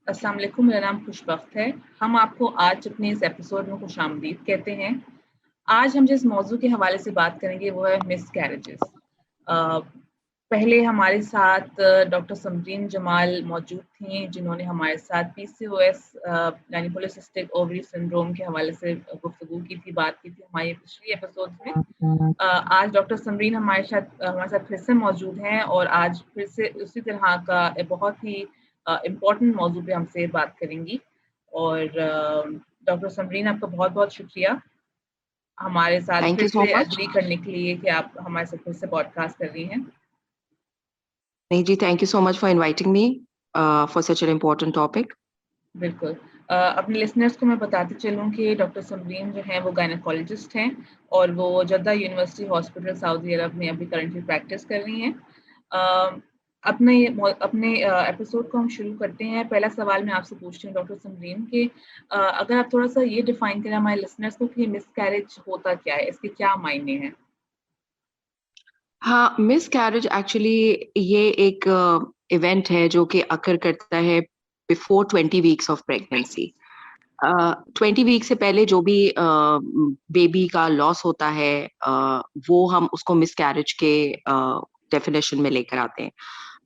अस्सलाम वालेकुम, मेरा नाम खुशबख्त है। हम आपको आज अपने इस एपिसोड में खुशामदीद कहते हैं। आज हम जिस मौजू के हवाले से बात करेंगे वो है मिसकैरेजेस। पहले हमारे साथ डॉक्टर समरीन जमाल मौजूद थीं, जिन्होंने हमारे साथ PCOS यानी पॉलिसिस्टिक ओवरी सिंड्रोम के हवाले से गुफ्तगू की थी, बात की थी हमारे पिछली एपिसोड में। आज डॉक्टर समरीन हमारे साथ फिर से मौजूद हैं और आज फिर से उसी तरह का बहुत ही इम्पोर्टेंट मौजू पे हमसे बात करेंगी। और डॉक्टर समरीन, आपका बहुत बहुत शुक्रिया हमारे साथ थैंक फिर यू सो से मच। एग्री करने के लिए कि आप हमारे साथ फिर से पॉडकास्ट कर रही हैं। नहीं जी, thank you so much for inviting me for such an important topic. बिल्कुल। अपने लिसनर्स को मैं बताते चलूँ कि डॉक्टर समरीन जो हैं वो गायनेकोलॉजिस्ट हैं और वो जद्दा यूनिवर्सिटी हॉस्पिटल सऊदी अरब में अभी करंटली प्रैक्टिस कर रही हैं। अपने एपिसोड को हम शुरू करते हैं। पहला सवाल मैं आपसे पूछती हूँ डॉक्टर समरीन कि अगर आप थोड़ा-सा ये डिफाइन करें हमारे लिसनर्स को कि मिसकैरेज होता क्या है? इसके क्या मायने हैं? हाँ, मिस कैरेज एक्चुअली ये एक इवेंट है जो कि अकर करता है before 20 weeks of pregnancy. 20 week से पहले जो भी बेबी का लॉस होता है, वो हम उसको मिस कैरेज के डेफिनेशन में लेकर आते हैं।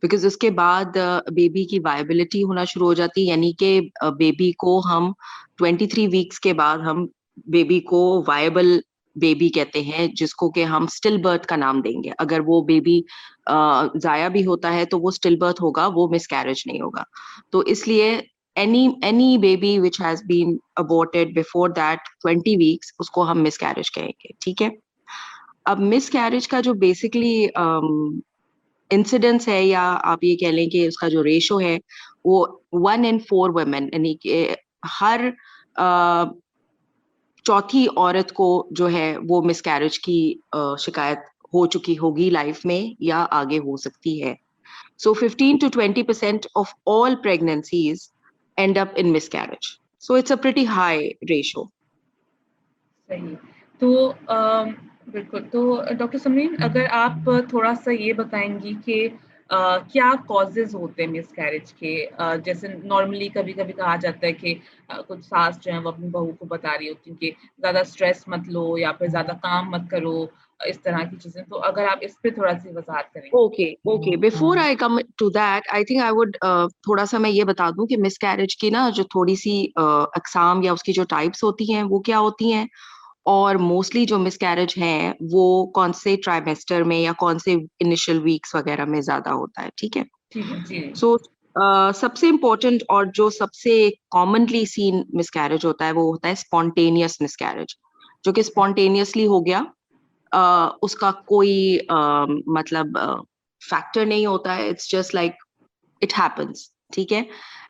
बिकॉज उसके बाद बेबी की वायबिलिटी होना शुरू हो जाती है, यानी कि बेबी को हम 23 वीक्स के बाद हम बेबी को वायबल बेबी कहते हैं, जिसको कि हम स्टिल बर्थ का नाम देंगे। अगर वो बेबी जाया भी होता है तो वो स्टिल बर्थ होगा, वो मिसकैरेज नहीं होगा। तो इसलिए any baby which has been aborted before that 20 weeks, उसको हम मिसकैरेज कहेंगे। ठीक है। अब मिसकैरेज का जो बेसिकली इंसिडेंस है, या आप ये कह लें कि उसका जो रेशो है, वो 1 in 4 women, यानी कि हर चौथी औरत को जो है वो मिसकैरेज की शिकायत हो चुकी होगी लाइफ में, या आगे हो सकती है। So 15 to 20% of all pregnancies end up in miscarriage. So it's a pretty high ratio. सही। तो बिल्कुल, तो डॉक्टर समरीन, अगर आप थोड़ा-सा ये बताएँगी कि क्या कॉजेज़ होते हैं मिसकैरेज के? जैसे नॉर्मली कभी-कभी कहा जाता है कि कुछ सास जो हैं वो अपनी बहू को बता रही होती हैं कि ज़्यादा स्ट्रेस मत लो या फिर ज़्यादा काम मत करो, इस तरह की चीज़ें। तो अगर आप इस पे थोड़ा-सी वज़ाहत करें। Okay. Before I come to that, I think I would थोड़ा सा मैं ये बता दूं कि मिसकैरेज की ना जो थोड़ी सी अकसाम या उसकी जो टाइप्स होती हैं वो क्या होती हैं, और मोस्टली जो मिसकैरेज हैं वो कौन से ट्राइमेस्टर में या कौन से इनिशियल वीक्स वगैरह में ज्यादा होता है। ठीक है। ठीक है, जी। सो सबसे इम्पोर्टेंट और जो सबसे कॉमनली सीन मिसकैरेज होता है वो होता है स्पॉन्टेनियस मिसकैरेज, जो कि स्पॉन्टेनियसली हो गया। उसका कोई मतलब फैक्टर नहीं होता है, it's just like it happens. ठीक है।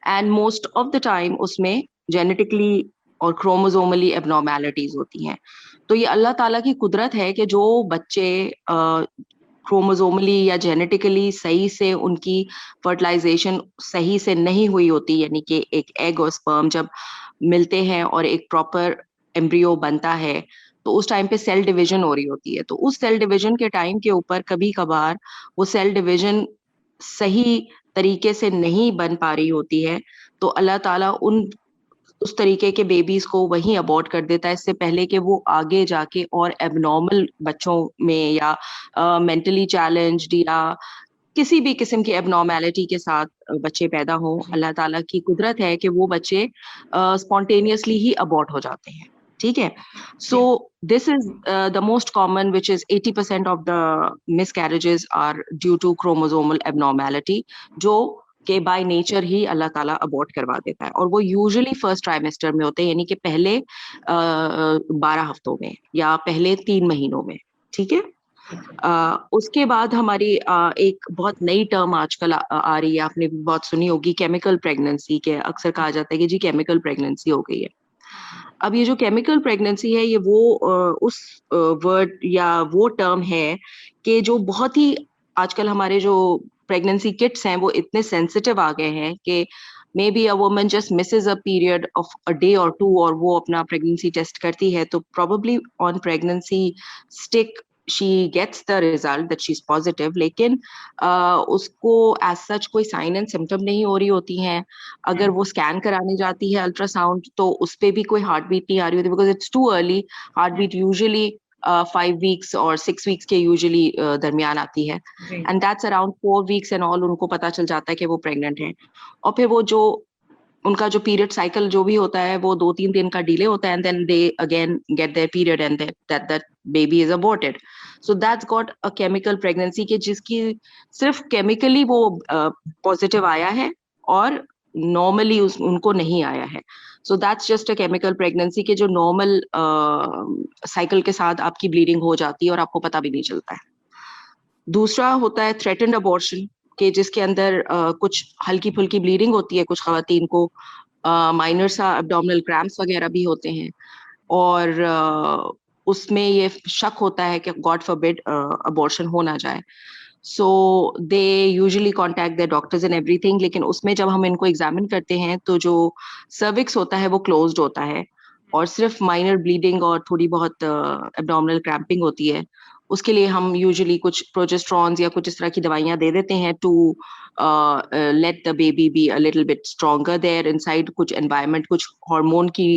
And most of the time उसमें जेनेटिकली और क्रोमोसोमली एबनॉर्मेलिटीज होती हैं। तो ये अल्लाह ताला की कुदरत है कि जो बच्चे क्रोमोसोमली या जेनेटिकली सही से उनकी फर्टिलाइजेशन सही से नहीं हुई होती, यानी कि एक एग और स्पर्म जब मिलते हैं और एक प्रॉपर एम्ब्रियो बनता है, तो उस टाइम पे सेल डिवीजन हो रही होती है। तो उस सेल डिवीजन के टाइम के ऊपर कभी कभार वो सेल डिवीजन सही तरीके से नहीं बन पा रही होती है, तो अल्लाह ताला उस तरीके के बेबीज को वहीं अबॉर्ट कर देता है, इससे पहले कि वो आगे जाके और एबनॉर्मल बच्चों में या मेंटली चैलेंज्ड या किसी भी किस्म की एबनॉर्मेलिटी के साथ बच्चे पैदा हों। अल्लाह ताला की कुदरत है कि वो बच्चे स्पॉन्टेनियसली ही अबॉर्ट हो जाते हैं। ठीक है। So this is the most common, which is 80% of the miscarriages are due to chromosomal abnormality, जो के बाय नेचर ही अल्लाह ताला अबॉर्ट करवा देता है। और वो यूजुअली फर्स्ट ट्राइमेस्टर में होते हैं, यानी कि पहले 12 हफ्तों में या पहले 3 महीनों में। ठीक है। उसके बाद हमारी एक बहुत नई टर्म आजकल आ रही है, आपने भी बहुत सुनी होगी, केमिकल प्रेगनेंसी के। अक्सर कहा जाता है कि जी केमिकल प्रेगनेंसी हो गई है। अब ये जो केमिकल प्रेगनेंसी है, ये वो उस वर्ड या वो टर्म है कि जो बहुत ही आजकल हमारे जो प्रेगनेंसी किट्स हैं वो इतने सेंसिटिव आ गए हैं कि may be a woman just misses a period of a day or two और वो अपना प्रेगनेंसी टेस्ट करती है, तो probably on pregnancy stick she gets the result that she's positive, लेकिन उसको as such कोई sign and symptom नहीं हो रही होती हैं. अगर वो स्कैन कराने जाती है अल्ट्रासाउंड तो उस पे भी कोई हार्ट बीट नहीं आ रही होती, because it's too early. Heartbeat usually 5 weeks और 6 weeks के यूजुअली दरमियान आती है, and that's around 4 weeks and all. उनको पता चल जाता है कि वो प्रेग्नेंट है, और फिर वो जो उनका जो पीरियड साइकिल जो भी होता है वो 2-3 दिन का डिले होता है, and then they again get their period and that baby is aborted. So that's got a chemical pregnancy के जिसकी सिर्फ केमिकली वो पॉजिटिव आया है और नॉर्मली उनको नहीं आया है. So that's just a chemical pregnancy के जो नॉर्मल साइकिल के साथ आपकी ब्लीडिंग हो जाती है और आपको पता भी नहीं चलता है. दूसरा होता है थ्रेटेंड अबॉर्शन के जिसके अंदर कुछ हल्की फुल्की ब्लीडिंग होती है, कुछ खवातीन को माइनर सा एब्डोमिनल क्रैम्प्स वगैरह भी होते हैं, और उसमें ये शक होता है कि गॉड फॉरबिड अबॉर्शन हो ना जाए. So they usually contact their doctors and everything, लेकिन उसमें जब हम इनको एग्जामिन करते हैं तो जो सर्विक्स होता है वो क्लोज्ड होता है और सिर्फ माइनर ब्लीडिंग और थोड़ी बहुत एब्डोमिनल क्रैम्पिंग होती है. उसके लिए हम यूजुअली कुछ प्रोजेस्ट्रॉन्स या कुछ इस तरह की दवाइयां दे देते हैं to let the baby be a little bit stronger there inside. कुछ एनवायरनमेंट, कुछ हार्मोन की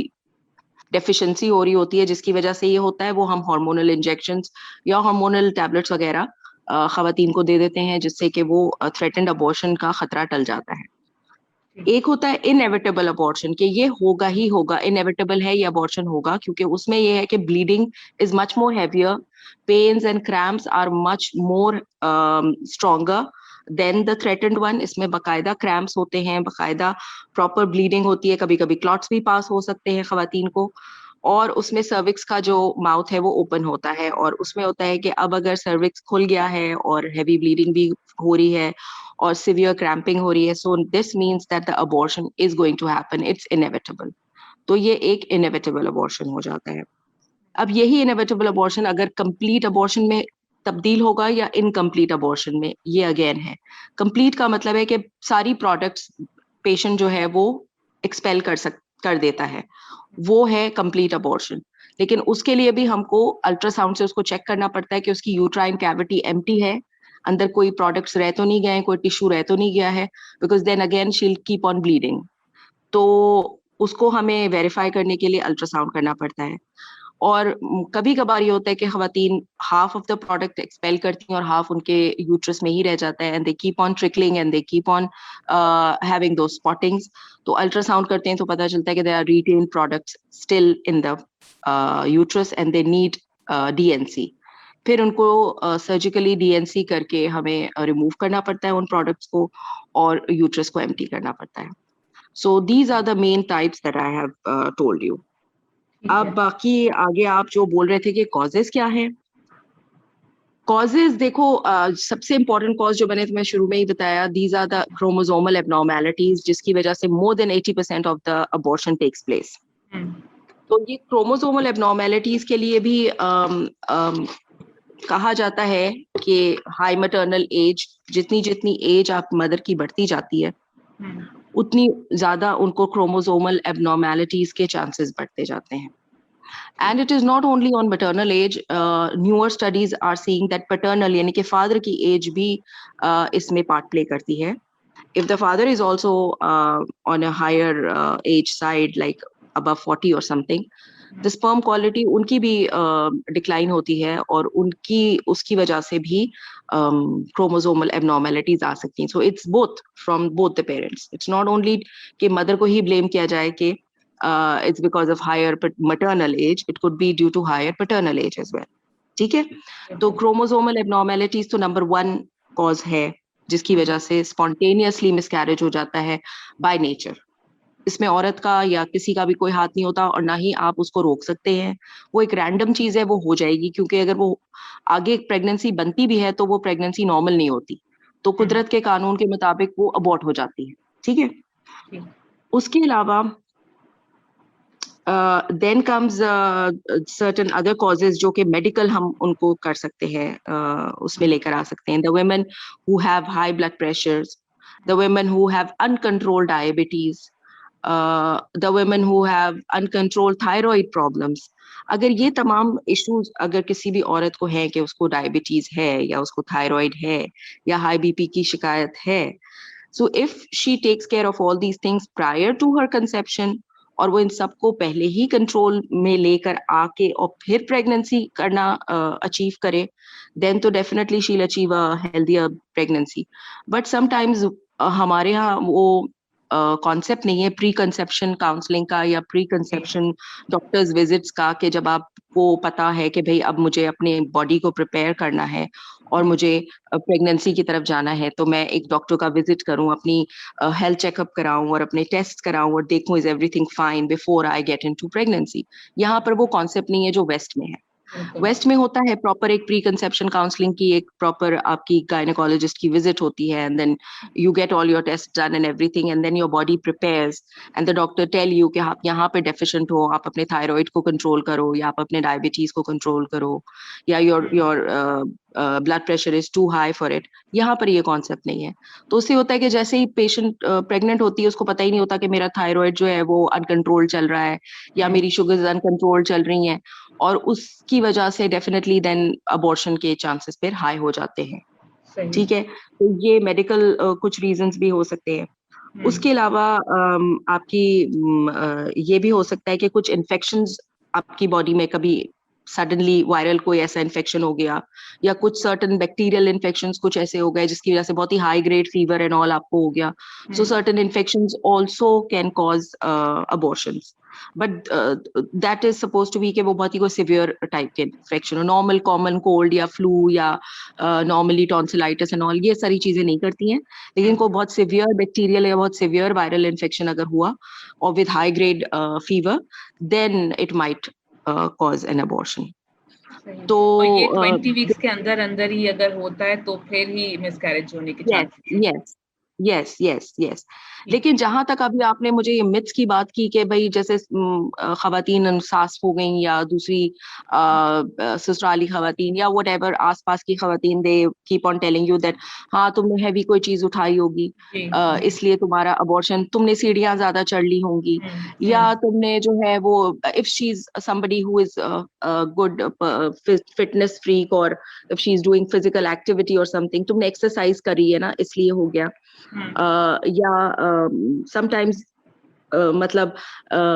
डेफिशिएंसी हो रही होती है जिसकी वजह से ये होता है, वो हम हार्मोनल इंजेक्शंस या हार्मोनल टैबलेट्स वगैरह खवातीन को दे देते हैं जिससे कि वो थ्रेटेंड अबॉर्शन का खतरा टल जाता है. एक होता है इनएविटेबल अबॉर्शन कि ये होगा ही होगा, इनएविटेबल है ये अबॉर्शन होगा, क्योंकि उसमें ये है कि bleeding is much more heavier, pains and cramps are much more stronger than the threatened one. इसमें बाकायदा क्रैम्प्स होते हैं, बाकायदा प्रॉपर ब्लीडिंग होती है, कभी कभी क्लॉट्स भी पास हो सकते हैं खवातीन को, और उसमें सर्विक्स का जो माउथ है वो ओपन होता है, और उसमें होता है कि अब अगर सर्विक्स खुल गया है और हैवी ब्लीडिंग भी हो रही है और सिवियर क्रैम्पिंग हो रही है, so this means that the abortion is going to happen, it's inevitable. तो ये एक इनएविटेबल अबॉर्शन हो जाता है. अब यही इनएविटेबल अबॉर्शन अगर कंप्लीट अबॉर्शन में तब्दील होगा या इनकम्प्लीट अबॉर्शन में, ये अगेन है. कंप्लीट का मतलब है कि सारी प्रोडक्ट्स पेशेंट जो है वो एक्सपेल कर देता है, वो है कंप्लीट अबॉर्शन. लेकिन उसके लिए भी हमको अल्ट्रासाउंड से उसको चेक करना पड़ता है कि उसकी यूट्राइन कैविटी एम्प्टी है, अंदर कोई प्रोडक्ट्स रह तो नहीं गए, कोई टिश्यू रह तो नहीं गया है, because then again she will keep on bleeding. तो उसको हमें वेरीफाई करने के लिए अल्ट्रासाउंड करना पड़ता है. और कभी कभार ये होता है कि खवातीन half of the product expel करती हैं और हाफ उनके यूट्रस में ही रह जाता है, and they keep on trickling and they keep on having दो स्पॉटिंग्स. तो अल्ट्रासाउंड करते हैं तो पता चलता है कि they are retained products still in the uterus and they need D and C. फिर उनको सर्जिकली डीएनसी करके हमें रिमूव करना पड़ता है उन प्रोडक्ट्स को, और यूट्रस को एम्प्टी करना पड़ता है. So these are the main types that I have told you. अब बाकी आगे आप जो बोल रहे थे कि कॉजेस क्या है. कॉजेस देखो, सबसे इंपॉर्टेंट कॉज जो मैंने तुम्हें शुरू में ही बताया, these are the chromosomal abnormalities, जिसकी वजह से more than 80% of the abortion takes place. तो ये क्रोमोसोमल एबनॉर्मेलिटीज के लिए भी कहा जाता है कि हाई मैटरनल एज, जितनी जितनी एज आप मदर की बढ़ती जाती है उतनी ज्यादा उनको क्रोमोसोमल एबनॉर्मेलिटीज के चांसेस बढ़ते जाते हैं. And it is not only on maternal age, newer studies are seeing that paternal यानी कि father की age भी इसमें part play करती है. If the father is also on a higher age side, like above 40 or something, the sperm quality उनकी भी decline होती है, और उनकी उसकी वजह से भी chromosomal abnormalities आ सकती हैं. So it's both from both the parents. It's not only कि mother को ही blame किया जाए कि it's because of higher maternal age, it could be due to higher paternal age as well. ठीक है. तो chromosomal abnormalities तो number 1 cause है जिसकी वजह से spontaneously miscarriage हो जाता है by nature. इसमें औरत का या किसी का भी कोई हाथ नहीं होता, और ना ही आप उसको रोक सकते हैं. वो एक रैंडम चीज है, वो हो जाएगी, क्योंकि अगर वो आगे प्रेगनेंसी बनती भी है तो वो प्रेगनेंसी नॉर्मल नहीं होती, तो कुदरत के कानून के मुताबिक वो अबॉर्ट हो जाती है. ठीक है. उसके अलावा then comes certain other causes जो कि medical हम उनको कर सकते हैं, उसमें लेकर आ सकते हैं. The women who have high blood pressures, the women who have uncontrolled diabetes, the women who have uncontrolled thyroid problems, अगर ये तमाम इश्यूज अगर किसी भी औरत को है कि उसको डायबिटीज है या उसको थायराइड है या हाई बीपी की शिकायत है, so if she takes care of all these things prior to her conception, और वो इन सबको पहले ही कंट्रोल में लेकर आके और फिर प्रेगनेंसी करना अचीव करे, देन तो definitely she will achieve a healthier pregnancy. But sometimes हमारे यहाँ वो कॉन्सेप्ट नहीं है प्री कंसेप्शन काउंसलिंग का या प्री कंसेप्शन डॉक्टर्स विजिट्स का, कि जब आपको पता है कि भाई अब मुझे अपने बॉडी को प्रिपेयर करना है और मुझे प्रेगनेंसी की तरफ जाना है, तो मैं एक डॉक्टर का विजिट करूं, अपनी हेल्थ चेकअप कराऊं और अपने टेस्ट कराऊं और देखूं is everything fine before I get into pregnancy. यहाँ पर वो कॉन्सेप्ट नहीं है जो वेस्ट में है. वेस्ट में होता है प्रॉपर एक प्री कंसेप्शन काउंसलिंग की, एक प्रॉपर आपकी गायनेकोलॉजिस्ट की विजिट होती है, and then you get all your test done and everything, and then your body prepares and the doctor tell you कि आप यहाँ पे डेफिशिएंट हो, आप अपने थायराइड को कंट्रोल करो या आप अपने डायबिटीज को कंट्रोल करो या your blood pressure is too high for it. यहाँ पर ये कॉन्सेप्ट नहीं है. तो उससे होता है कि जैसे ही पेशेंट प्रेग्नेंट होती है उसको पता ही नहीं होता कि मेरा थायराइड जो है वो अनकंट्रोल चल रहा है या मेरी शुगर्स अनकंट्रोल चल रही हैं, और उसकी वजह से डेफिनेटली देन अबॉर्शन के चांसेस फिर हाई हो जाते हैं. ठीक है, तो ये मेडिकल कुछ रीजंस भी हो सकते हैं. उसके अलावा आपकी ये भी हो सकता है कि कुछ इन्फेक्शंस आपकी बॉडी में कभी सडनली वायरल कोई ऐसा इन्फेक्शन हो गया या कुछ सर्टेन बैक्टीरियल इन्फेक्शंस कुछ ऐसे हो गए जिसकी वजह से बहुत ही high grade fever and all आपको हो गया. So certain infections also can cause abortions, but that is suppose to be कि वो बहुत ही कोई सिवियर टाइप के इन्फेक्शन हो. नॉर्मल कॉमन कोल्ड या फ्लू या नॉर्मली टॉन्सिलाइटिस एंड ऑल ये सारी चीजें नहीं करती हैं. लेकिन को बहुत सिवियर बैक्टीरियल या बहुत सिवियर वायरल इन्फेक्शन अगर हुआ और with high grade fever, then it might cause an abortion. तो ये 20 वीक्स के अंदर अंदर ही अगर होता है तो फिर ही मिसकैरेज होने के चांसेस. Yes yes yes. लेकिन जहां तक अभी आपने मुझे ये मिथ्स की बात की कि भाई जैसे खवातीन सास हो गई या दूसरी ससुराली खवातीन या वट एवर आसपास की खवातीन, they keep on telling you that हाँ तुमने हैवी कोई चीज उठाई होगी इसलिए तुम्हारा अबॉर्शन, तुमने सीढ़ियां ज्यादा चढ़ ली होंगी, या तुमने जो है वो if she is somebody who is good fitness freak और if she is doing physical activity और समथिंग, तुमने एक्सरसाइज करी है ना इसलिए हो गया. या समटाइम्स मतलब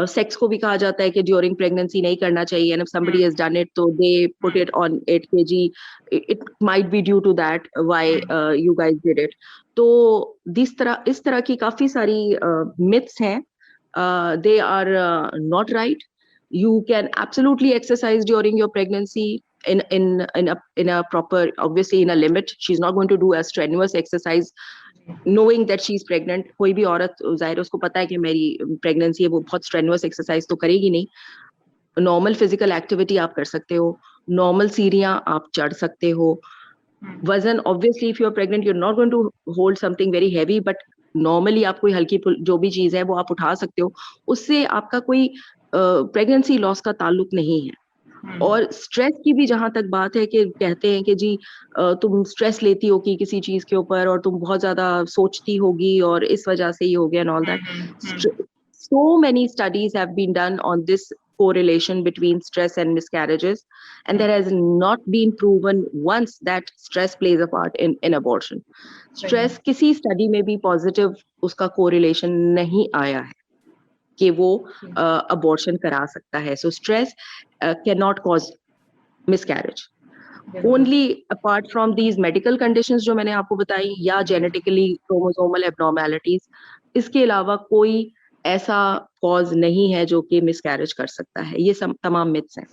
सेक्स को भी कहा जाता है कि ड्यूरिंग प्रेगनेंसी नहीं करना चाहिए, and if somebody has done it तो they put it on 8 kg, it might be due to that why you guys did it. तो इस तरह की काफी सारी मिथ्स हैं. They are not right. You can absolutely exercise during your pregnancy in a proper, obviously in a limit. She's not going to do a strenuous exercise knowing that she's pregnant. कोई भी औरत जाहिर उसको पता है कि मेरी प्रेगनेंसी है, वो बहुत स्ट्रेनुअस एक्सरसाइज तो करेगी नहीं. नॉर्मल फिजिकल एक्टिविटी आप कर सकते हो, नॉर्मल सीढ़ियां आप चढ़ सकते हो. वजन obviously if you are pregnant you are not going to hold something very heavy, but normally आप कोई हल्की जो भी चीज है वो आप उठा सकते हो. उससे आपका कोई प्रेगनेंसी लॉस का ताल्लुक नहीं है. और स्ट्रेस की भी जहां तक बात है कि कहते हैं कि जी तुम स्ट्रेस लेती होगी किसी चीज के ऊपर और तुम बहुत ज्यादा सोचती होगी और इस वजह से ही हो गया and all that. so many studies have been done on this correlation between stress and miscarriages, and there has not been proven once that stress plays a part in abortion. Stress किसी study में भी positive उसका correlation नहीं आया है कि वो abortion करा सकता है. So stress can not cause miscarriage. Only apart from these medical conditions जो मैंने आपको बताई या जेनेटिकली क्रोमोसोमल एब्नॉर्मेलिटीज, इसके अलावा कोई ऐसा कॉज नहीं है जो कि मिसकैरेज कर सकता है. ये तमाम मिथ्स हैं.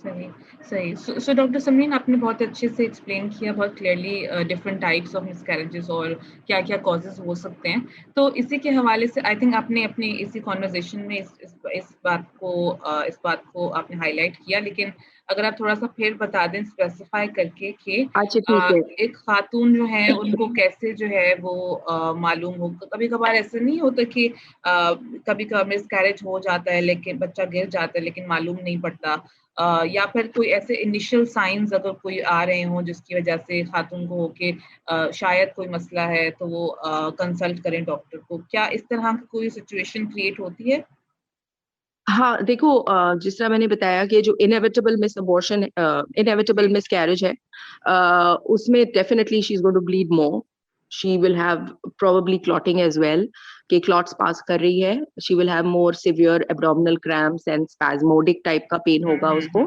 सही. सो डॉक्टर समरीन, आपने बहुत अच्छे से एक्सप्लेन किया, बहुत clearly different types of miscarriages और क्या क्या कॉजेज हो सकते हैं. तो इसी के हवाले से आई थिंक आपने अपनी इसी कॉन्वर्सेशन में इस बात को आपने हाईलाइट किया, लेकिन अगर आप थोड़ा सा फिर बता दें स्पेसिफाई करके कि एक खातून जो है उनको कैसे जो है वो मालूम हो. कभी कभार ऐसा नहीं होता कि कभी कभार मिसकैरेज हो जाता है लेकिन बच्चा गिर जाता है लेकिन मालूम नहीं पड़ता, या फिर कोई ऐसे इनिशियल साइंस अगर कोई आ रहे हों जिसकी वजह से खातून को हो के शायद कोई मसला है तो वो कंसल्ट करें डॉक्टर को. क्या इस तरह की कोई सिचुएशन क्रिएट होती है? हाँ देखो, जिस तरह मैंने बताया कि जो इनएविटेबल मिस कैरेज है, उसमें definitely she is going to bleed more, she will have probably clotting as well, कि क्लॉट्स पास कर रही है, she will have more severe abdominal cramps and spasmodic type का पेन होगा उसको।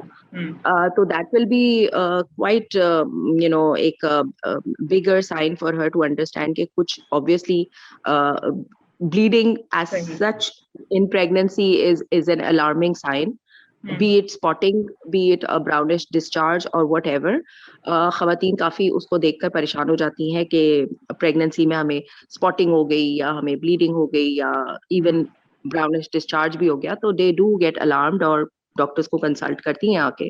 So that will be quite एक bigger sign for her to understand कि कुछ obviously bleeding as such in pregnancy is an alarming sign, be it spotting, be it a brownish discharge or whatever. खवातीन काफी उसको देखकर परेशान हो जाती हैं कि प्रेगनेंसी में हमें स्पॉटिंग हो गई या हमें ब्लीडिंग हो गई या इवन ब्राउनिश डिस्चार्ज भी हो गया, तो दे डू गेट अलार्म्ड और डॉक्टर्स को कंसल्ट करती हैं आके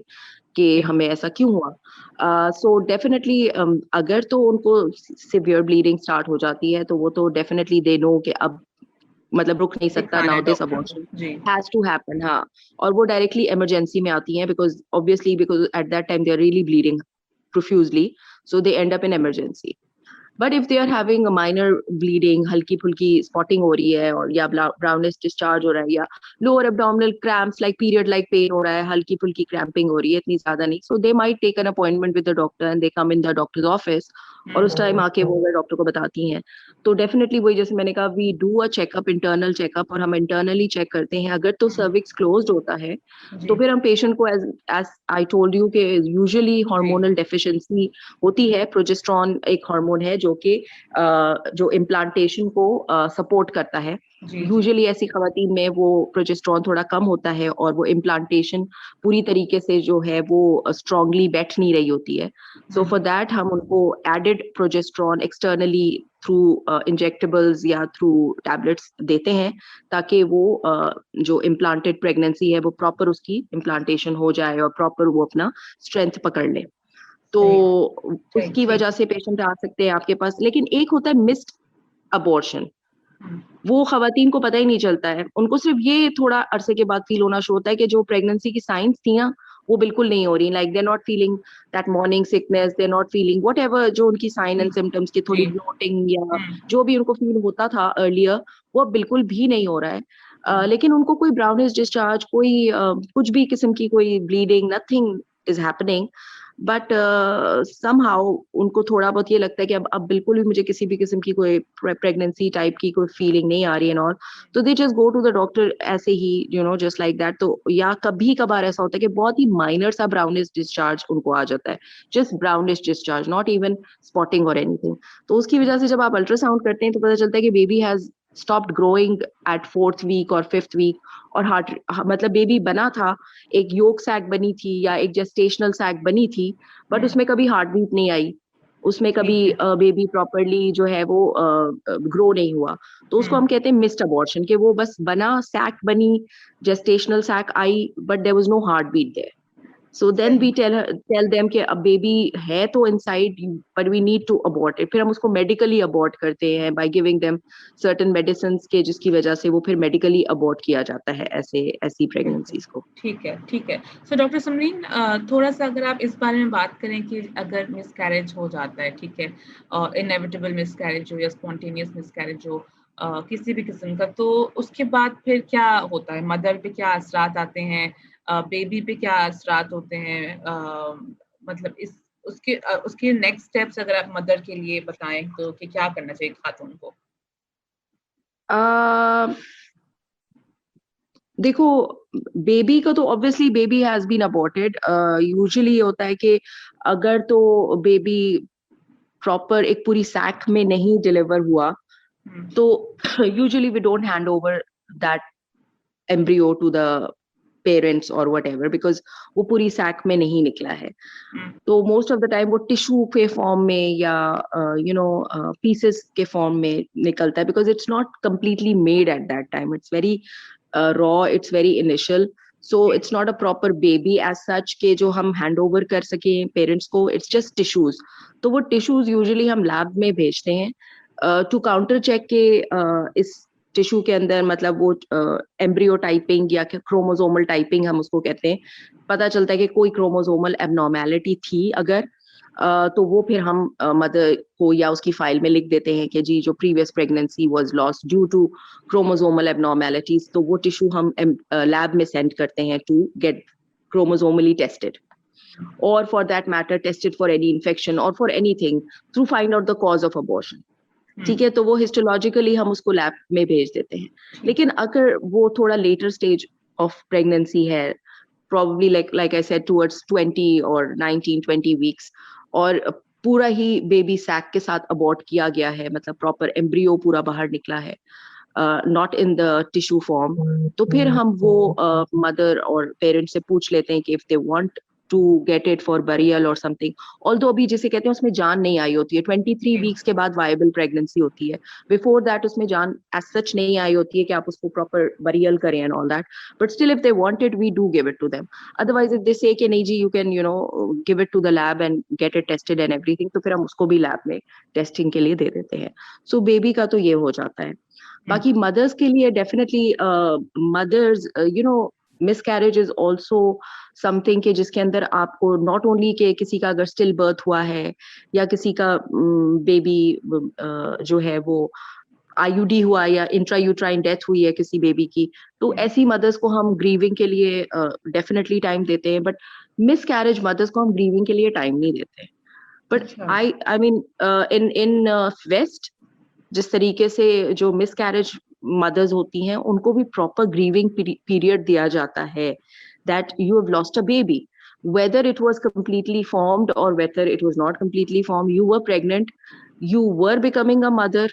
कि हमें ऐसा क्यों हुआ। सो डेफिनेटली अगर तो उनको सिवियर ब्लीडिंग स्टार्ट हो जाती है तो वो तो डेफिनेटली दे नो कि अब मतलब रुक नहीं सकता, now this abortion has to happen. हाँ, और वो डायरेक्टली इमरजेंसी में आती हैं because at that time they are really bleeding profusely, so they end up in emergency. But if they are having a minor bleeding, हल्की फुल्की spotting हो रही है और या ब्राउनिश डिस्चार्ज हो रहा है या lower abdominal cramps like period like pain हो रहा है, हल्की फुल्की क्रैम्पिंग हो रही है, इतनी ज्यादा नहीं, so they might take an appointment with the doctor and they come in the doctors office, और उस टाइम आके वो अगर डॉक्टर को बताती हैं तो डेफिनेटली वही जैसे मैंने कहा, we do a checkup, internal checkup, और हम इंटरनली चेक करते हैं। अगर तो सर्विक्स क्लोज्ड होता है तो फिर हम पेशेंट को एज आई टोल्ड यू कि यूजुअली हार्मोनल डेफिशिएंसी होती है। प्रोजेस्टेरॉन एक हार्मोन है जो कि जो इम्प्लांटेशन को सपोर्ट करता है। यूजुअली ऐसी खवातीन में वो प्रोजेस्टेरॉन थोड़ा कम होता है और वो इम्प्लांटेशन पूरी तरीके से जो है वो स्ट्रांगली बैठ नहीं रही होती है। सो फॉर दैट हम उनको added progesterone externally through injectables या थ्रू टैबलेट्स देते हैं ताकि वो जो इम्प्लांटेड प्रेगनेंसी है वो प्रॉपर उसकी इम्प्लांटेशन हो जाए और प्रॉपर वो अपना स्ट्रेंथ पकड़ ले। तो उसकी वजह से पेशेंट आ सकते हैं आपके पास। लेकिन एक होता है मिस्ड अबॉर्शन, वो खवातीन को पता ही नहीं चलता है, उनको सिर्फ ये थोड़ा अरसे के बाद फील होना शुरू होता है कि जो प्रेगनेंसी की साइंस थी ना वो बिल्कुल नहीं हो रही, like they not feeling that morning sickness, they not feeling whatever जो उनकी साइन एंड सिम्टम्स की थोड़ी ब्लोटिंग या जो भी उनको फील होता था अर्लियर वो बिल्कुल भी नहीं हो रहा है। लेकिन उनको कोई ब्राउनिश डिस्चार्ज, कोई कुछ भी किस्म की कोई bleeding, nothing is happening, but somehow उनको थोड़ा बहुत ये लगता है कि अब बिल्कुल भी मुझे किसी भी किस्म की कोई प्रेगनेंसी टाइप की कोई फीलिंग नहीं आ रही है और तो they just go to the doctor ऐसे ही जस्ट लाइक दैट। तो या कभी कभार ऐसा होता है कि बहुत ही माइनर सा ब्राउनिश डिस्चार्ज उनको आ जाता है, just brownish discharge, not even spotting और एनीथिंग। तो उसकी वजह से जब आप अल्ट्रासाउंड करते हैं तो पता चलता है कि baby has stopped growing at 4th week और 5th वीक, और हार्ट मतलब बेबी बना था, एक योक सैक बनी थी या एक जेस्टेशनल सैक बनी थी, बट उसमें कभी हार्ट बीट नहीं आई, उसमें कभी बेबी प्रॉपरली जो है वो ग्रो नहीं हुआ। तो उसको हम कहते हैं मिस्ड अबॉर्शन, कि वो बस बना, सैक बनी, जेस्टेशनल सैक आई, but there was no heart beat there. So then we tell them कि अब बेबी है तो inside but we need to abort it। फिर हम उसको मेडिकली अबॉर्ट करते हैं by giving them certain medicines के जिसकी वजह से वो फिर मेडिकली अबॉर्ट किया जाता है ऐसी प्रेगनेंसीज को। ठीक है। सो डॉक्टर समरीन, थोड़ा सा अगर आप इस बारे में बात करें कि अगर मिसकैरेज हो जाता है, ठीक है, इनएविटेबल मिसकैरेज हो या स्पॉन्टेनियस मिसकैरेज हो किसी भी किस्म का, तो उसके बाद फिर क्या होता है? मदर पे क्या असरात आते हैं, बेबी पे क्या असरात होते हैं, मतलब उसके नेक्स्ट स्टेप्स अगर आप मदर के लिए बताएं तो कि क्या करना चाहिए खातून को? देखो, बेबी का तो obviously baby has been aborted. Usually होता है कि अगर तो बेबी प्रॉपर एक पूरी सैक में नहीं डिलीवर हुआ तो usually we don't hand over that embryo to the parents और व्हाटएवर, बिकॉज वो पूरी सैक में नहीं निकला है। तो मोस्ट ऑफ द टाइम वो टिश्यू के फॉर्म में या पीसेस के फॉर्म में निकलता है, because it's not completely made at that time, it's very raw, it's very initial, so it's not a proper baby as such के जो हम हैंड ओवर कर सके पेरेंट्स को, it's just tissues। तो वो टिश्यूज यूजुअली हम लैब में भेजते हैं टू काउंटर चेक के इस टिश्यू के अंदर मतलब वो एम्ब्रियो टाइपिंग या क्रोमोसोमल टाइपिंग हम उसको कहते हैं, पता चलता है कि कोई क्रोमोसोमल एबनॉर्मेलिटी थी अगर तो वो फिर हम मदर को या उसकी फाइल में लिख देते हैं कि जी जो previous pregnancy was lost due to chromosomal abnormalities, तो वो टिश्यू हम लैब में सेंड करते हैं to get chromosomally tested, or for that matter tested for any infection or for anything to find out the cause of abortion. ठीक है, तो वो हिस्टोलॉजिकली हम उसको लैब में भेज देते हैं। लेकिन अगर वो थोड़ा लेटर स्टेज ऑफ प्रेगनेंसी है, probably like I said towards 20 or 19 20 weeks, और पूरा ही बेबी सैक के साथ अबॉर्ट किया गया है, मतलब प्रॉपर एम्ब्रियो पूरा बाहर निकला है, not in the tissue form, तो फिर हम वो मदर और पेरेंट्स से पूछ लेते हैं कि if they want to get it for burial और समथिंग, ऑल्दो अभी जिसे कहते हैं उसमें जान नहीं आई होती है, 23 वीक्स के बाद वायबल प्रेगनेंसी होती है, बिफोर दैट उसमें जान एज सच नहीं आई होती है कि आप उसको प्रॉपर बरियल करें and all that, but still if they want it we do give it to them. Otherwise if they say कि नहीं जी you can give it to the lab and get it tested and everything, तो फिर हम उसको भी lab में testing के लिए दे देते हैं। सो बेबी का तो ये हो जाता है। बाकी मदर्स के लिए definitely mothers miscarriage is also something के जिसके अंदर आपको नॉट ओनली के किसी का अगर स्टिल बर्थ हुआ है या किसी का बेबी जो है वो आईयूडी हुआ या इंट्रायूट्राइन डेथ हुई है किसी बेबी की, तो ऐसी मदर्स को हम ग्रीविंग के लिए डेफिनेटली टाइम देते हैं, बट मिसकैरेज मदर्स को हम ग्रीविंग के लिए टाइम नहीं देते। But I mean in west जिस तरीके से जो मिसकैरेज मदर्स होती हैं उनको भी प्रॉपर ग्रीविंग पीरियड दिया जाता है, that you have lost a baby, whether it was completely formed or whether it was not completely formed, you were pregnant, you were becoming a mother,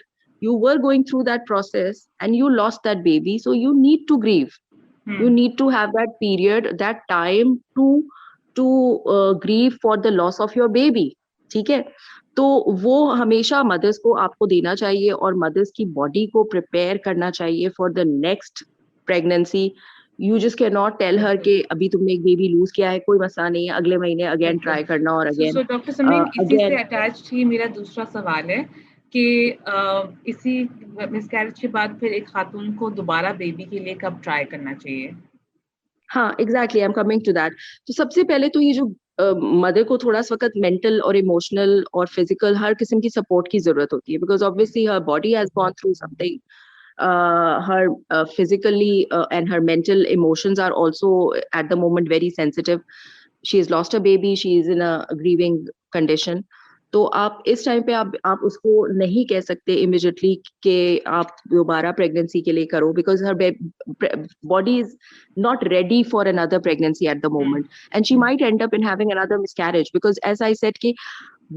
you were going through that process and you lost that baby, so you need to grieve. You need to have that period, that time to grieve for the loss of your baby. ठीक है, तो वो हमेशा mother's को आपको देना चाहिए और मदर्स की बॉडी को प्रिपेयर करना चाहिए for the next pregnancy. You just can not tell her कि अभी तुमने एक बेबी लूज किया है, कोई मसला नहीं है, अगले महीने अगेन ट्राई करना और अगेन। सो डॉक्टर समरीन, इसी से अटैच्ड ही मेरा दूसरा सवाल है कि इसी मिसकैरेज के बाद फिर एक खातून को दोबारा बेबी के लिए कब ट्राई करना चाहिए? हाँ exactly, I am coming to that. तो सबसे पहले तो ये जो मदर को थोड़ा स वक्त मेंटल और इमोशनल और फिजिकल हर किस्म की सपोर्ट की जरूरत होती है, because obviously her body has gone through something, her physically and her mental emotions are also at the moment very sensitive. She has lost a baby, she is in a grieving condition. तो आप इस time पे आप उसको नहीं कह सकते immediately कि आप दोबारा प्रेगनेंसी के लिए करो, because her body is not ready for another pregnancy at the moment and she might end up in having another miscarriage, because as I said कि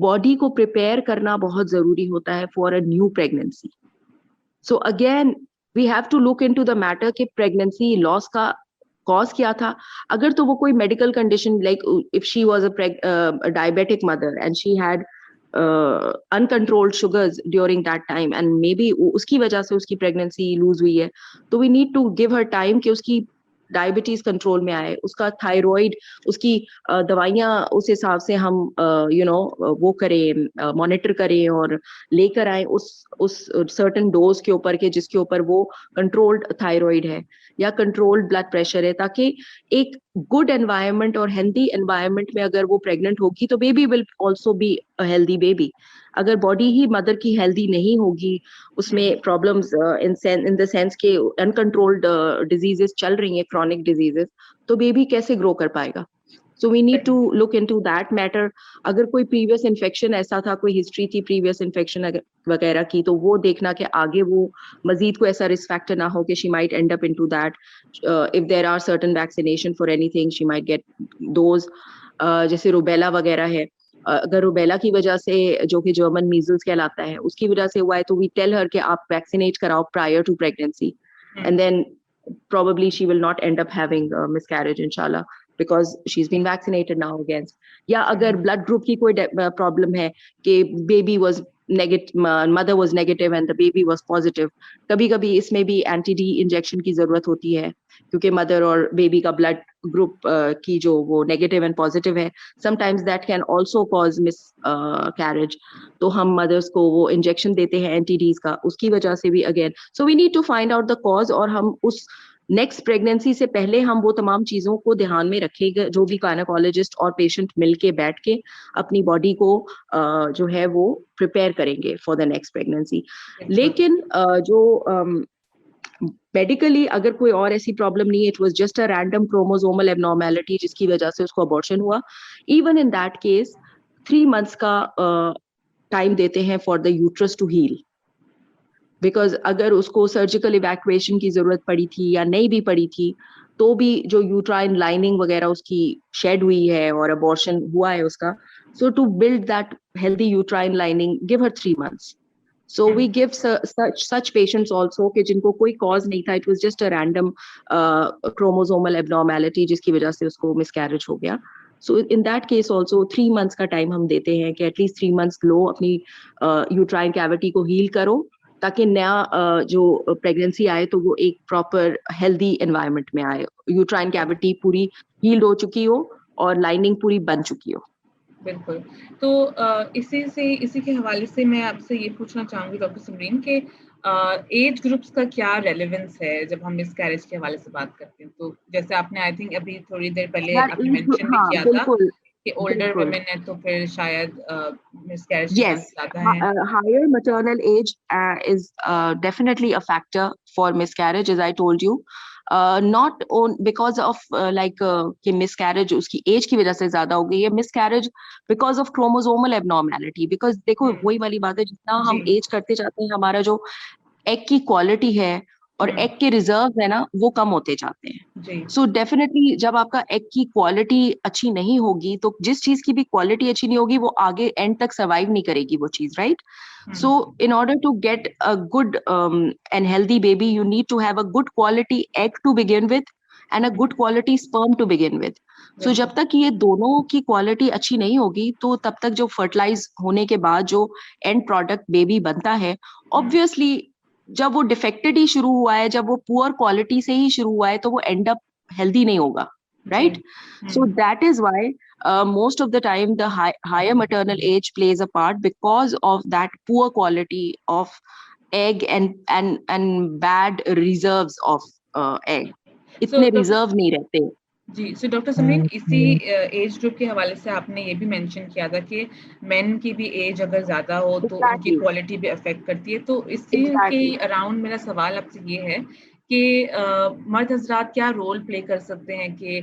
बॉडी को प्रिपेयर करना बहुत जरूरी होता है for a new pregnancy. So again, we have to look into the matter कि pregnancy loss का cause क्या था। अगर तो वो कोई medical condition, like if she was a diabetic mother and she had uncontrolled sugars during that time and maybe उसकी वजह से उसकी pregnancy lose हुई है, तो we need to give her time कि उसकी डायबिटीज कंट्रोल में आए, उसका थायराइड, उसकी दवाइयाँ उस हिसाब से हम वो करें, मॉनिटर करें और लेकर आए उस सर्टेन डोज के ऊपर के जिसके ऊपर वो कंट्रोल्ड थायराइड है या कंट्रोल्ड ब्लड प्रेशर है, ताकि एक गुड एनवायरनमेंट और हेल्दी एनवायरनमेंट में अगर वो प्रेग्नेंट होगी तो baby will also be a healthy baby. अगर बॉडी ही मदर की हेल्दी नहीं होगी, उसमें प्रॉब्लम्स इन द सेंस के अनकंट्रोल्ड डिजीजेस चल रही हैं, क्रॉनिक डिजीजेस, तो बेबी कैसे ग्रो कर पाएगा? So we need to look into that matter. अगर कोई प्रीवियस इन्फेक्शन ऐसा था, कोई हिस्ट्री थी प्रीवियस इन्फेक्शन वगैरह की, तो वो देखना कि आगे वो मजीद को ऐसा रिस्क फैक्टर ना हो कि she might end up into that. If there are certain vaccination for anything she might get those, जैसे रुबेला वगैरह है, अगर रुबेला की वजह से, जो कि जर्मन मीजल्स कहलाता है, उसकी वजह से हुआ है, तो वी टेल हर कि आप वैक्सीनेट कराओ prior to pregnancy and then probably she will not end up having miscarriage inshallah because she's been vaccinated now against. या अगर blood group की कोई problem है कि baby was negative, mother was negative and the baby was positive, कभी कभी इसमें भी anti-D injection की जरूरत होती है क्योंकि मदर और बेबी का ब्लड ग्रुप की जो वो नेगेटिव एंड पॉजिटिव है, sometimes that can also cause miss carriage, तो हम मदर्स को वो इंजेक्शन देते हैं एंटी-डीज का, उसकी वजह से भी again. So we need to find out the cause और हम उस नेक्स्ट प्रेगनेंसी से पहले हम वो तमाम चीजों को ध्यान में रखेंगे, जो भी गायनेकोलॉजिस्ट और पेशेंट मिलके बैठ के अपनी बॉडी को जो है वो प्रिपेयर करेंगे फॉर द नेक्स्ट प्रेगनेंसी। लेकिन जो मेडिकली अगर कोई और ऐसी प्रॉब्लम नहीं है, it was just a random chromosomal abnormality जिसकी वजह से उसको अबॉर्शन हुआ, even in that case 3 months का टाइम देते हैं for the uterus to heal. Because अगर उसको सर्जिकल इवैक्यूएशन की जरूरत पड़ी थी या नहीं भी पड़ी थी, तो भी जो यूट्राइन लाइनिंग वगैरह उसकी शेड हुई है और अबॉर्शन हुआ है उसका, so to build that healthy uterine lining give her 3 months. So we give such patients also कि जिनको कोई cause नहीं था, it was just a random chromosomal abnormality जिसकी वजह से उसको miscarriage हो गया. So in that case also 3 months का time हम देते हैं कि at least 3 months लो, अपनी uterine cavity को heal करो, ताकि नया जो प्रेगनेंसी आए तो वो एक प्रॉपर हेल्दी एनवायरनमेंट में आए, यूट्राइन कैविटी पूरी हील्ड हो चुकी हो और लाइनिंग पूरी बन चुकी हो। बिल्कुल। तो इसी के हवाले से मैं आपसे ये पूछना चाहूंगी डॉक्टर समरीन के एज ग्रुप्स का क्या रेलेवेंस है जब हम मिसकैरेज के हवाले से बात करते हैं। तो जैसे आपने आई थिंक अभी थोड़ी देर पहले आपने मेंशन भी किया था कि ओल्डर वुमेन है तो फिर शायद मिसकैरेज के चांसेस ज्यादा हैं। Higher maternal age is definitely a factor for miscarriage, as I told you, not on because of कि मिसकैरेज उसकी एज की वजह से ज्यादा हो गई है, miscarriage because of chromosomal abnormality. Because देखो वही वाली बात है, जितना हम एज करते जाते हैं हमारा जो एग की क्वालिटी है और एग के रिजर्व है ना, वो कम होते जाते हैं। सो डेफिनेटली जब आपका एग की क्वालिटी अच्छी नहीं होगी, तो जिस चीज की भी क्वालिटी अच्छी नहीं होगी वो आगे एंड तक सर्वाइव नहीं करेगी वो चीज, right? So in order to get a good and healthy baby, you need to have a good quality egg to begin with and a good quality sperm to begin with. So जब तक ये दोनों की quality अच्छी नहीं होगी, तो तब तक जो फर्टिलाइज होने के बाद जो एंड प्रोडक्ट बेबी बनता है, ऑब्वियसली जब वो डिफेक्टेड ही शुरू हुआ है, जब वो पुअर क्वालिटी से ही शुरू हुआ है, तो वो एंड अप हेल्दी नहीं होगा, right? So that is why most of the time the higher maternal age plays a part because of that poor quality of egg and bad reserves of egg. इतने reserve नहीं रहते। जी, so doctor Samreen, इसी age group के हवाले से आपने ये भी मेंशन किया था कि मेन की भी एज अगर ज्यादा हो तो उनकी क्वालिटी भी अफेक्ट करती है। तो इसी के अराउंड मेरा सवाल आपसे ये है कि मर्द हजरात क्या रोल प्ले कर सकते हैं कि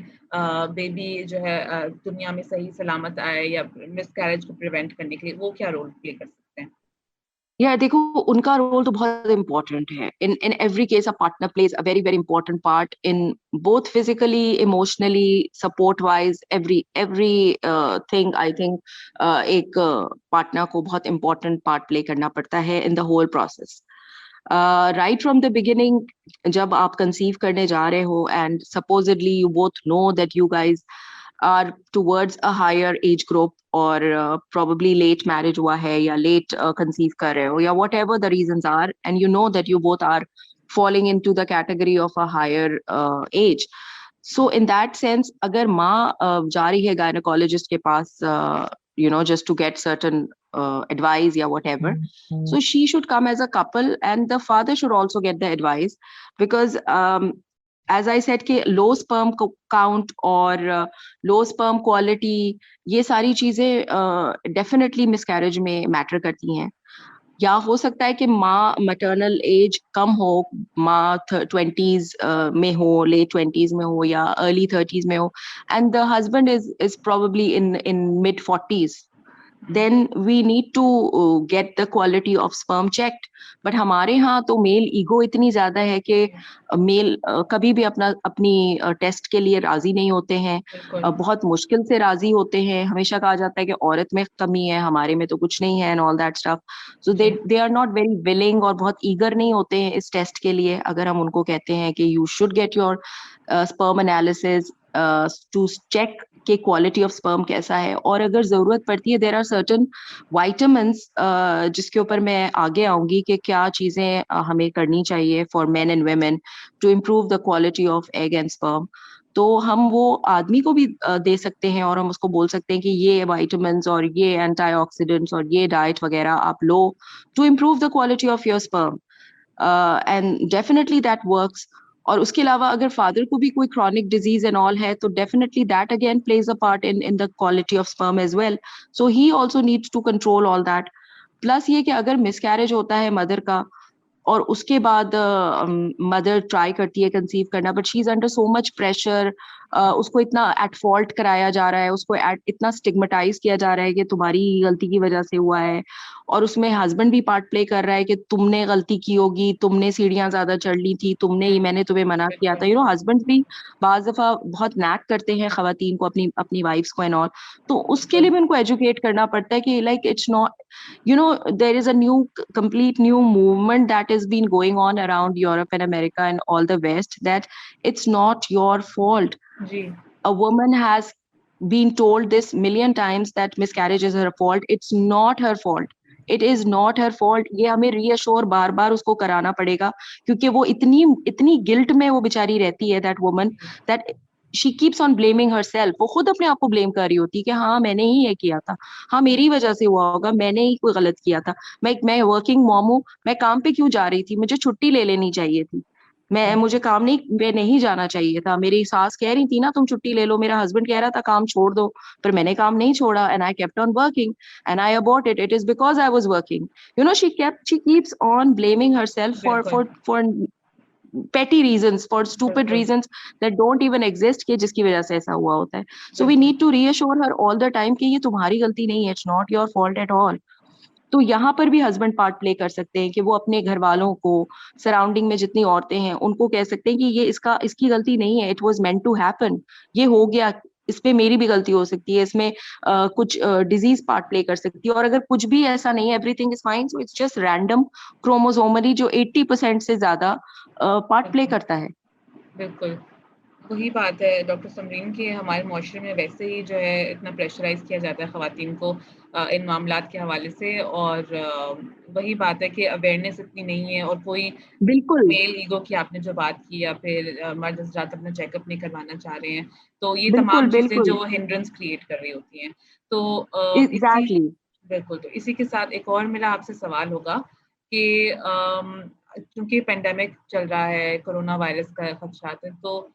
बेबी जो है दुनिया में सही सलामत आए या मिसकैरेज को प्रिवेंट करने के लिए, वो क्या रोल प्ले कर सकते हैं? या देखो, उनका रोल तो बहुत इम्पोर्टेंट है। In every case a partner plays a very very important part in both physically, emotionally, support wise, everything. I think एक पार्टनर को बहुत इंपॉर्टेंट पार्ट प्ले करना पड़ता है in the whole process. Right from the beginning, जब आप conceive करने जा रहे हो and supposedly you both know that you guys are towards a higher age group or probably late marriage हुआ है या late conceive कर रहे हो या whatever the reasons are, and you know that you both are falling into the category of a higher age. So in that sense, अगर माँ जा रही है gynecologist के पास you know just to get certain advice या whatever, so she should come as a couple and the father should also get the advice, because as I said कि low sperm count और low sperm quality, ये सारी चीजें definitely miscarriage में matter करती हैं। या हो सकता है कि माँ मैटरनल एज कम हो, माँ 20s में हो, लेट 20s में हो या अर्ली 30s में हो, and the husband is probably in mid 40s, then we need to get the quality of sperm checked. But हमारे यहाँ तो मेल ईगो इतनी ज्यादा है कि मेल कभी भी अपनी टेस्ट के लिए राजी नहीं होते हैं, बहुत मुश्किल से राजी होते हैं। हमेशा कहा जाता है कि औरत में कमी है, हमारे में तो कुछ नहीं है and all that stuff. So they are not very willing और बहुत ईगर नहीं होते हैं इस टेस्ट के लिए। अगर हम उनको कहते हैं कि you should get your sperm analysis to check के क्वालिटी ऑफ स्पर्म कैसा है, और अगर जरूरत पड़ती है देयर आर सर्टेन विटामिन्स जिसके ऊपर मैं आगे आऊंगी कि क्या चीजें हमें करनी चाहिए for men and women to improve the quality of egg and sperm. तो हम वो आदमी को भी दे सकते हैं और हम उसको बोल सकते हैं कि ये विटामिन्स और ये एंटीऑक्सीडेंट्स और ये डाइट वगैरह आप लो to improve the quality of your sperm, and definitely that works. और उसके अलावा अगर फादर को भी कोई क्रॉनिक डिजीज एंड ऑल है तो definitely that again plays a part in the quality of sperm as well, so he also needs to control all that. Plus ये कि अगर मिसकैरेज होता है मदर का और उसके बाद मदर ट्राई करती है कंसीव करना, but she is under so much pressure, उसको इतना एट फॉल्ट कराया जा रहा है, उसको इतना स्टिग्मेटाइज किया जा रहा है कि तुम्हारी गलती की वजह से हुआ है, और उसमें हस्बैंड भी पार्ट प्ले कर रहा है कि तुमने गलती की होगी, तुमने सीढ़ियां ज्यादा चढ़ ली थी, तुमने ही, मैंने तुम्हें मना किया था। हस्बैंड भी बाज दफा बहुत नैक करते हैं खवातीन को, अपनी अपनी वाइफ्स को एंड ऑल, तो उसके लिए भी उनको एजुकेट करना पड़ता है कि like it's not, there is a complete new movement that has been going on around Europe and America and all the West, that it's not your fault. A woman has been told this million times that miscarriage is her fault. It's not her fault. It is not her fault. ये हमें reassure बार बार उसको कराना पड़ेगा, क्योंकि वो इतनी guilt में वो बेचारी रहती है, that woman, that she keeps on blaming herself. वो खुद अपने आप को ब्लेम कर रही होती है कि हाँ मैंने ही ये किया था, हाँ मेरी वजह से हुआ होगा, मैंने ही कोई गलत किया था, मैं वर्किंग मॉम हूँ, मैं काम पे क्यों जा रही थी, मुझे छुट्टी ले लेनी चाहिए थी, मुझे काम नहीं जाना चाहिए था, मेरी सास कह रही थी ना तुम छुट्टी ले लो, मेरा हस्बैंड कह रहा था काम छोड़ दो, पर मैंने काम नहीं छोड़ा, and I kept on working and I aborted it, is because I was working. She keeps on blaming herself for petty reasons, for stupid reasons that don't even exist, कि जिसकी वजह से ऐसा हुआ होता है। So we need to reassure her all the time कि ये तुम्हारी गलती नहीं है, it's not your fault at all। तो यहाँ पर भी हस्बैंड पार्ट प्ले कर सकते हैं कि वो अपने घर वालों को, सराउंडिंग में जितनी औरतें हैं उनको कह सकते हैं कि ये इसकी गलती नहीं है, it was meant to happen, ये हो गया, इसमें मेरी भी गलती हो सकती है, इसमें कुछ डिजीज पार्ट प्ले कर सकती है, और अगर कुछ भी ऐसा नहीं है, everything is fine, so it's just random chromosomally जो 80% से ज्यादा पार्ट प्ले करता है। बिल्कुल वही बात है डॉक्टर समरीन कि हमारे माशरे में वैसे ही जो है इतना प्रेशराइज किया जाता है खवातीन को इन मामलात के हवाले से, और वही बात है कि अवेयरनेस इतनी नहीं है, और कोई बिल्कुल मेल ईगो की आपने जो बात की, या फिर मर्द हज़रात अपना चेकअप नहीं करवाना चाह रहे हैं, तो ये तमाम चीजें जो हिंड्रेंस क्रिएट कर रही होती हैं। तो एग्जैक्टली बिल्कुल, तो इसी के साथ एक और मेरा आपसे सवाल होगा कि क्योंकि पेंडेमिक चल रहा है, कोरोना वायरस का खदशात है, तो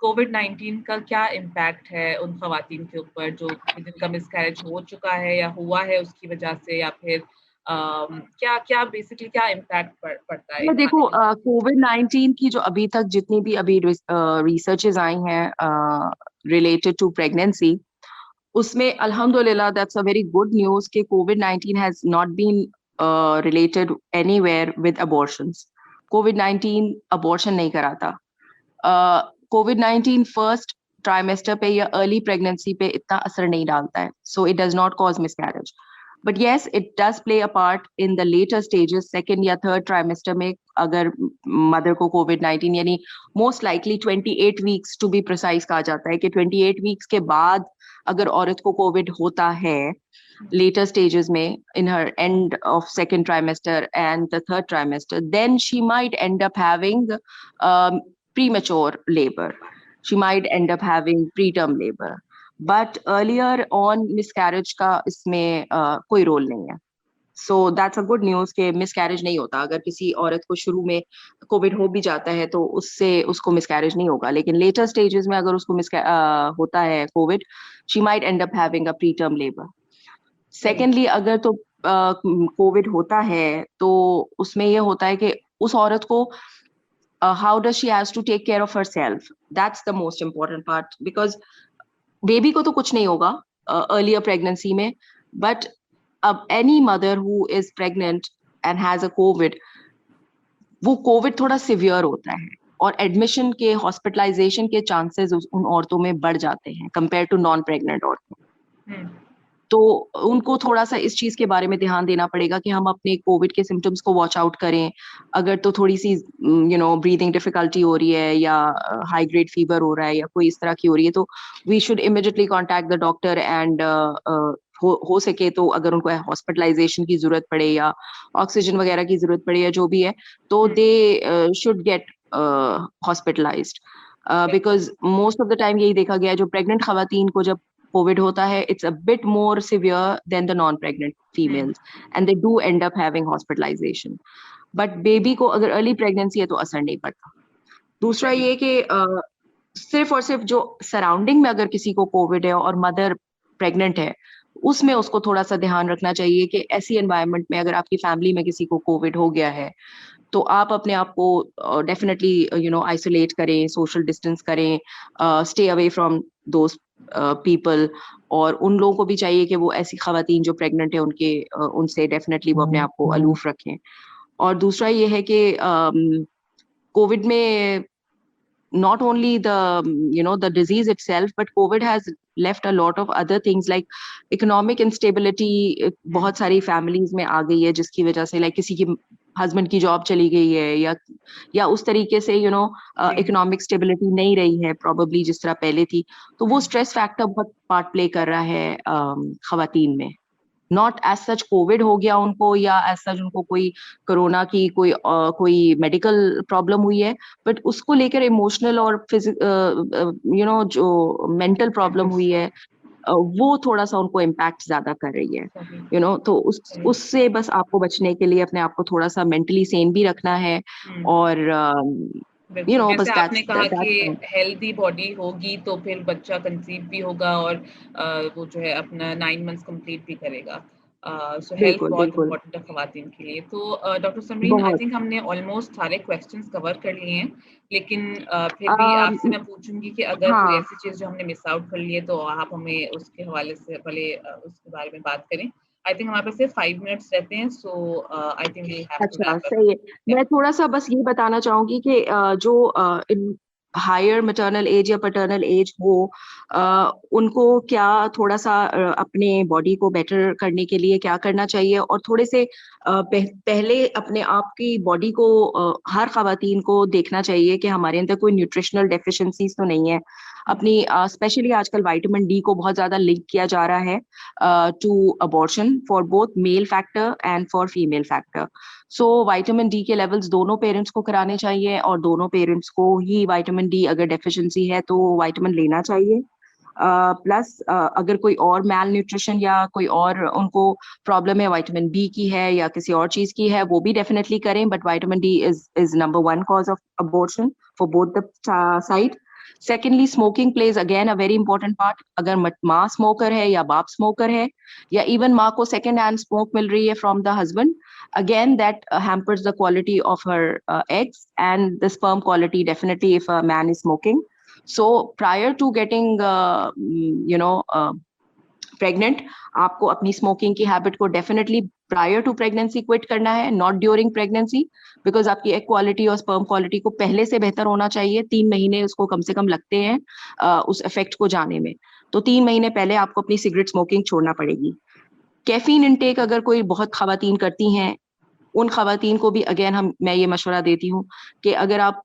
कोविड-19 का क्या इम्पैक्ट है उन खवातीन के ऊपर जो जिनका मिसकैरेज हो चुका है या हुआ है उसकी वजह से, या फिर क्या बेसिकली क्या इम्पैक्ट पड़ता है? देखो कोविड-19 की जो अभी तक जितनी भी अभी रिसर्चेस आई हैं रिलेटेड टू प्रेगनेंसी, उसमें अल्हम्दुलिल्लाह that's a very good news कि कोविड-19 has not been related anywhere with abortions. कोविड-19 अबॉर्शन नहीं कराता। कोविड-19 फर्स्ट ट्राइमेस्टर पे या अर्ली प्रेगनेंसी पे इतना असर नहीं डालता है, so it does not cause miscarriage. But yes it does play a part in the later stages, second या थर्ड ट्राइमेस्टर में, अगर मदर को कोविड-19 यानी most likely 28 weeks to be precise कहा जाता है कि 28 वीक्स के बाद अगर औरत को कोविड होता है later stages में, in her end of second trimester and the third trimester, then she might end up having premature labor. She might end up having preterm labor. But earlier on miscarriage का इसमें कोई role नहीं है। So that's a good news कि miscarriage नहीं होता। अगर किसी औरत को शुरू में कोविड हो भी जाता है तो उससे उसको miscarriage नहीं होगा, लेकिन later stages में अगर उसको होता है Covid, she might end up having a preterm labor. Secondly अगर तो कोविड होता है तो उसमें ये होता है कि उस औरत को how does she has to take care of herself, that's the most important part, because baby को तो कुछ नहीं होगा अर्लियर प्रेगनेंसी में, बट अब any mother who is pregnant and has a covid, वो कोविड थोड़ा सिवियर होता है और एडमिशन के, हॉस्पिटलाइजेशन के चांसेस उन औरतों में बढ़ जाते हैं कंपेयर टू नॉन प्रेग्नेंट औरतों। तो उनको थोड़ा सा इस चीज के बारे में ध्यान देना पड़ेगा कि हम अपने कोविड के सिम्टम्स को वॉच आउट करें। अगर तो थोड़ी सी ब्रीदिंग डिफिकल्टी हो रही है या हाई ग्रेड फीवर हो रहा है या कोई इस तरह की हो रही है, तो we should immediately contact the doctor and हो सके तो अगर उनको हॉस्पिटलाइजेशन की जरूरत पड़े या ऑक्सीजन वगैरह की जरूरत पड़े या जो भी है, तो they should get hospitalised, because most of the time यही देखा गया है, जो प्रेग्नेंट खवातीन को जब कोविड होता है, it's a bit more severe than the non-pregnant females, and they do end up having hospitalization. But baby को अगर अर्ली प्रेगनेंसी है तो असर नहीं पड़ता। दूसरा ये कि सिर्फ और सिर्फ जो सराउंडिंग में अगर किसी को कोविड है और मदर प्रेग्नेंट है, उसमें उसको थोड़ा सा ध्यान रखना चाहिए कि ऐसी एनवायरनमेंट में अगर आपकी फैमिली में किसी को कोविड हो गया है तो आप अपने आप को डेफिनेटली आइसोलेट करें, सोशल डिस्टेंस करें, stay away from those people. और उन लोगों को भी चाहिए कि वो ऐसी खवातीन जो प्रेग्नेंट है उनसे डेफिनेटली वो अपने आप को अलूफ रखें। और दूसरा ये है कि कोविड में not only the disease itself, but COVID has left a lot of other things like economic instability बहुत सारी families में आ गई है, जिसकी वजह से like किसी की हस्बैंड की जॉब चली गई है या उस तरीके से इकोनॉमिक स्टेबिलिटी नहीं रही है probably जिस तरह पहले थी, तो वो स्ट्रेस फैक्टर बहुत पार्ट प्ले कर रहा है खवातीन में। नॉट एज सच कोविड हो गया उनको या एज सच उनको कोई कोरोना की कोई मेडिकल प्रॉब्लम हुई है, बट उसको लेकर इमोशनल और जो मेंटल प्रॉब्लम हुई है वो थोड़ा सा उनको इम्पैक्ट ज्यादा कर रही है। तो उससे बस आपको बचने के लिए अपने आप को थोड़ा सा मेंटली सेन भी रखना है। और जैसे आपने कहा कि हेल्दी बॉडी होगी तो फिर बच्चा कंसीव भी होगा और वो जो है अपना 9 मंथ्स कंप्लीट भी करेगा। सो हेल्थ बहुत इम्पोर्टेंट है खवातीन के लिए। तो डॉक्टर समरीन, आई थिंक हमने ऑलमोस्ट सारे क्वेश्चंस कवर कर लिए हैं, लेकिन फिर भी आपसे मैं पूछूंगी कि अगर कोई ऐसी चीज जो हमने मिस आउट कर ली है तो आप हमें उसके हवाले से भले उसके बारे में बात करें। आई थिंक हमारे पास सिर्फ 5 मिनट्स रहते हैं, so I think we have to wrap up. सही है। मैं थोड़ा सा बस ये बताना चाहूंगी कि जो हायर मैटरनल एज या पैटर्नल एज हो उनको क्या थोड़ा सा अपने बॉडी को बेटर करने के लिए क्या करना चाहिए, और थोड़े से पहले अपने आप की बॉडी को हर खवातीन को देखना चाहिए कि हमारे अंदर कोई न्यूट्रिशनल डेफिशिएंसीज तो नहीं है। अपनी स्पेशली आजकल विटामिन डी को बहुत ज्यादा लिंक किया जा रहा है to abortion for both male factor and for female factor. So vitamin D के लेवल्स दोनों पेरेंट्स को कराने चाहिए, और दोनों पेरेंट्स को ही विटामिन डी अगर डेफिशिएंसी है तो विटामिन लेना चाहिए। प्लस अगर कोई और मैल न्यूट्रिशन या कोई और उनको प्रॉब्लम है विटामिन बी की है या किसी और चीज की है, वो भी डेफिनेटली करें, but vitamin D is number 1 cause of abortion for both the side. Secondly, smoking plays again a very important part. अगर माँ स्मोकर है या बाप स्मोकर है या इवन माँ को सेकेंड हैंड स्मोक मिल रही है from the husband, again that hampers the quality of her eggs and the sperm quality definitely if a man is smoking. So prior to getting pregnant, आपको अपनी smoking की habit को definitely prior to pregnancy quit करना है, not during pregnancy, because आपकी egg quality और sperm quality को पहले से बेहतर होना चाहिए। 3 महीने उसको कम से कम लगते हैं उस इफेक्ट को जाने में, तो 3 महीने पहले आपको अपनी सिगरेट स्मोकिंग छोड़ना पड़ेगी। कैफीन इनटेक अगर कोई बहुत खवातीन करती हैं, उन खवातीन को भी अगेन मैं ये मशवरा देती हूँ कि अगर आप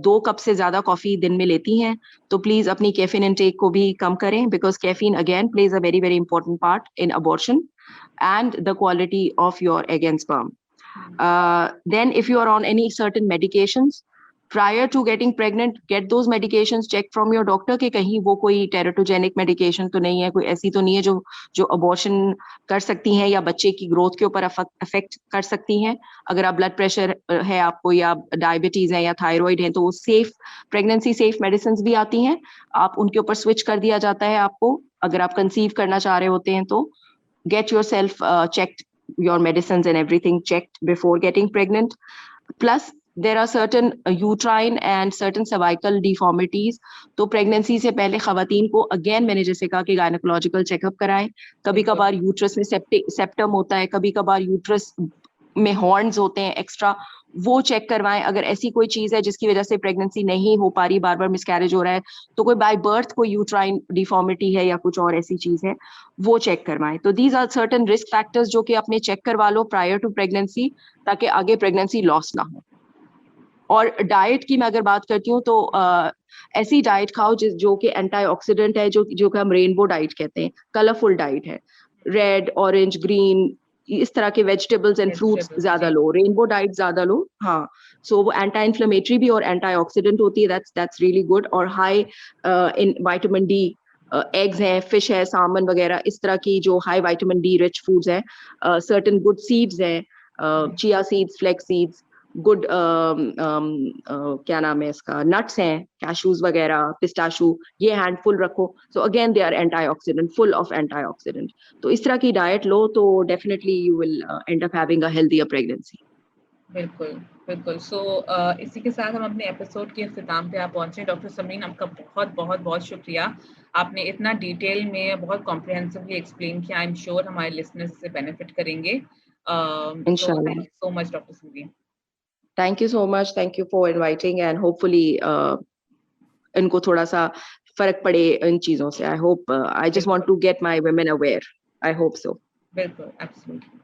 2 कप से ज्यादा कॉफी दिन में लेती हैं तो प्लीज अपनी कैफीन इनटेक को भी कम करें, because caffeine again plays a very very important part in abortion and the quality of your egg and sperm. Then if you are on any certain medications, prior to getting pregnant, get those medications checked from your doctor कि कहीं वो कोई teratogenic medication तो नहीं है, कोई ऐसी तो नहीं है जो abortion कर सकती हैं या बच्चे की growth के ऊपर affect कर सकती हैं। अगर आप blood pressure है आपको या diabetes है या thyroid है तो वो safe pregnancy safe medicines भी आती हैं, आप उनके ऊपर switch कर दिया जाता है आपको। अगर आप conceive करना चाह रहे होते हैं तो get yourself checked, your medicines and everything checked before getting pregnant. Plus there are certain uterine and certain cervical deformities, तो प्रेगनेंसी से पहले खवातीन को अगेन मैंने जैसे कहा कि गायनोकोलॉजिकल चेकअप कराएं। कभी कभार यूट्रस में सेप्टम होता है, कभी कभार यूट्रस में हॉर्न्स होते हैं एक्स्ट्रा, वो चेक करवाएं। अगर ऐसी कोई चीज है जिसकी वजह से प्रेगनेंसी नहीं हो पा रही, बार बार मिसकैरेज हो रहा है, तो कोई बाय बर्थ कोई यूट्राइन डिफॉर्मिटी है या कुछ और ऐसी चीज है, वो चेक करवाएं। तो these are certain risk factors जो कि अपने चेक करवा लो प्रायर टू प्रेगनेंसी, ताकि आगे प्रेगनेंसी लॉस ना हो। और डाइट की मैं अगर बात करती हूँ तो ऐसी डाइट खाओ जो कि एंटीऑक्सीडेंट है, जो कि हम रेनबो डाइट कहते हैं, कलरफुल डाइट है, रेड ऑरेंज ग्रीन इस तरह के वेजिटेबल्स एंड फ्रूट्स ज्यादा लो, रेनबो डाइट ज्यादा लो। हाँ, सो वो एंटी इन्फ्लेमेटरी भी और एंटीऑक्सीडेंट होती है, दैट्स रियली गुड। और high in vitamin D eggs हैं, फिश है, सामन वगैरह, इस तरह की जो high vitamin D rich foods हैं। सर्टेन गुड सीड्स हैं, chia seeds, flax seeds, good क्या नाम है इसका, नट्स हैं, कैशूज वगैरह, पिस्ताशू, ये हैंडफुल रखो. So again they are antioxidant, full of antioxidant. तो इस तरह की डाइट लो तो definitely you will end up having a healthier pregnancy. बिल्कुल बिल्कुल. सो इसी के साथ हम अपने एपिसोड के इख्तिताम पे आप पहुंचे. डॉक्टर समरीन, आपका बहुत बहुत बहुत शुक्रिया. आपने इतना डिटेल में बहुत कॉम्प्रिहेंसिवली एक्सप्लेन किया. आई एम श्योर हमारे लिसनर्स से बेनिफिट करेंगे. सो थैंक इंशाल्लाह. You so much doctor Samreen. Thank you so much. Thank you for inviting and hopefully इनको थोड़ा सा फर्क पड़े इन चीजों से. I hope, I just want to get my women aware. I hope so. बिल्कुल, एब्सोल्युटली.